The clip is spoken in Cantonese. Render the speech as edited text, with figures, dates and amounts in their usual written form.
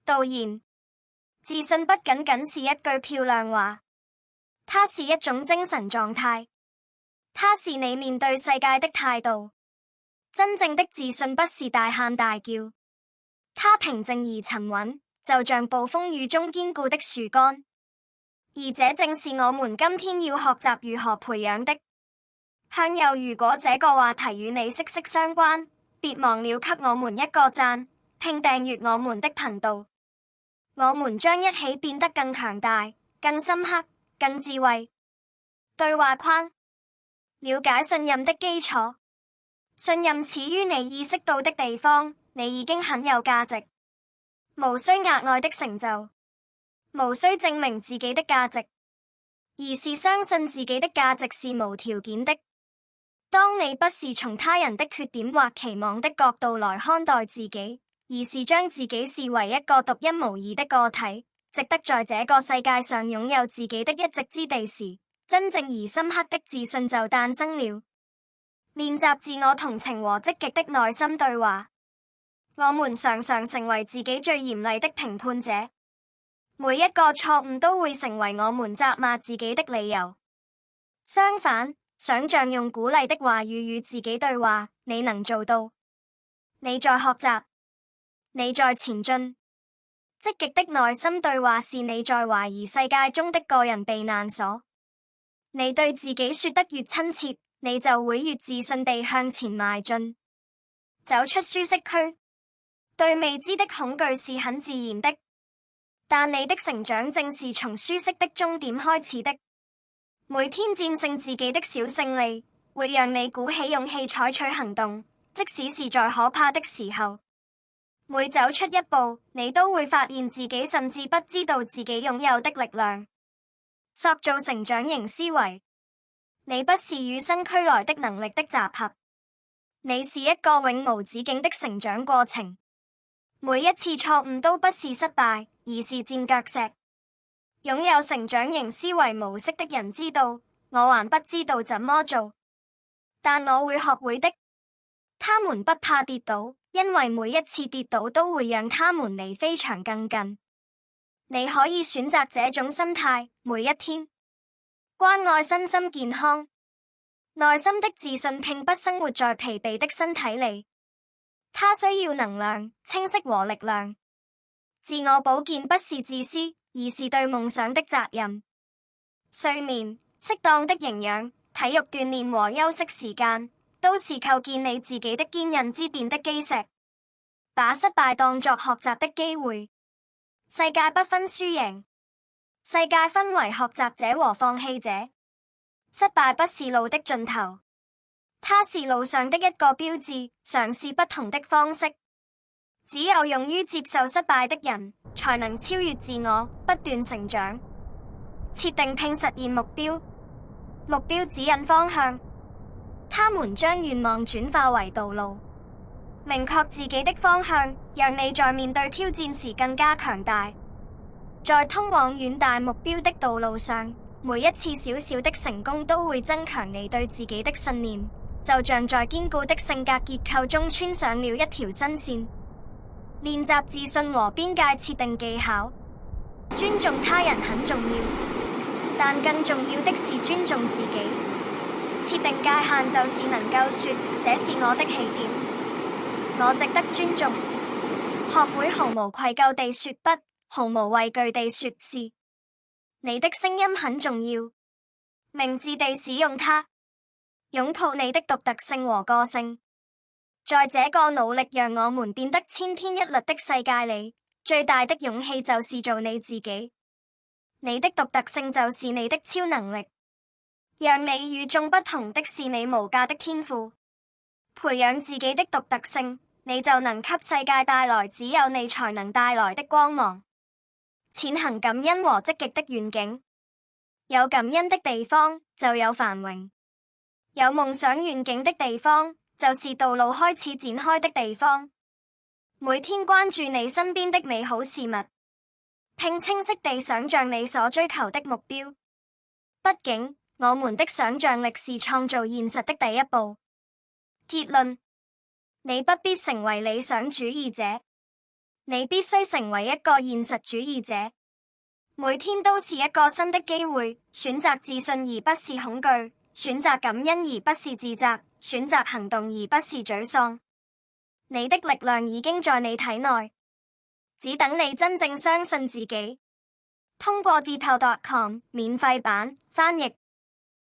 導言：自信不僅僅是一句漂亮話，它是一種精神狀態，它是你面對世界的態度。真正的自信不是大喊大叫，它平靜而沉穩，就像暴風雨中堅固的樹幹。而這正是我們今天要學習如何培養的。向右，如果這個話題與你息息相關，別忘了給我們一個讚，並訂閱我們的頻道。我們將一起變得更強大、更深刻、更智慧。對話框：了解信任的基礎。信任始於你意識到的地方，你已經很有價值，無需額外的成就，無需證明自己的價值，而是相信自己的價值是無條件的。當你不是從他人的缺點或期望的角度來看待自己，而是將自己視為一個獨一無二的個體，值得在這個世界上擁有自己的一席之地時，真正而深刻的自信就誕生了。練習自我同情和積極的內心對話。我們常常成為自己最嚴厲的評判者，每一個錯誤都會成為我們責罵自己的理由。相反，想象用鼓勵的話語與自己對話，你能做到。你在學習，你在前進。積極的內心對話是你在懷疑世界中的個人避難所。你對自己說得越親切，你就會越自信地向前邁進，走出舒適區。對未知的恐懼是很自然的，但你的成長正是從舒適的終點開始的。每天戰勝自己的小勝利，會讓你鼓起勇氣採取行動，即使是在可怕的時候。每走出一步，你都會發現自己甚至不知道自己擁有的力量。塑造成長型思維。你不是與生俱來的能力的集合，你是一個永無止境的成長過程。每一次錯誤都不是失敗，而是墊腳石。擁有成長型思維模式的人知道，我還不知道怎麼做，但我會學會的。他們不怕跌倒，因為每一次跌倒都會讓他們離飛翔更近。你可以選擇這種心態，每一天。關愛身心健康。內心的自信並不生活在疲憊的身體裡，它需要能量、清晰和力量。自我保健不是自私，而是對夢想的責任。睡眠、適當的營養、體育鍛鍊和休息時間，都是構建你自己的堅韌之墊的基石。把失敗當作學習的機會。世界不分輸贏，世界分為學習者和放棄者。失敗不是路的盡頭，它是路上的一個標誌。嘗試不同的方式，只有勇於接受失敗的人，才能超越自我，不斷成長。設定並實現目標，目標指引方向，他們將願望轉化為道路。明確自己的方向，讓你在面對挑戰時更加強大。在通往遠大目標的道路上，每一次小小的成功都會增強你對自己的信念，就像在堅固的性格結構中穿上了一條新線。練習自信和邊界設定技巧。尊重他人很重要，但更重要的是尊重自己。設定界限就是能夠說，這是我的起點，我值得尊重。學會毫無愧疚地說不，毫無畏懼地說是。你的聲音很重要，明智地使用它，擁抱你的獨特性和個性。在這個努力讓我們變得千篇一律的世界裡，最大的勇氣就是做你自己。你的獨特性就是你的超能力，讓你與眾不同的是你無價的天賦。培養自己的獨特性，你就能給世界帶來只有你才能帶來的光芒。踐行感恩和積極的願景。有感恩的地方，就有繁榮；有夢想願景的地方，就是道路開始展開的地方。每天關注你身邊的美好事物，並清晰地想象你所追求的目標。畢竟，我們的想象力是創造現實的第一步。結論：你不必成為理想主義者，你必須成為一個現實主義者，每天都是一個新的機會，選擇自信而不是恐懼，選擇感恩而不是自責，選擇行動而不是沮喪。你的力量已經在你體內，只等你真正相信自己。通過 Depot.com 免費版翻譯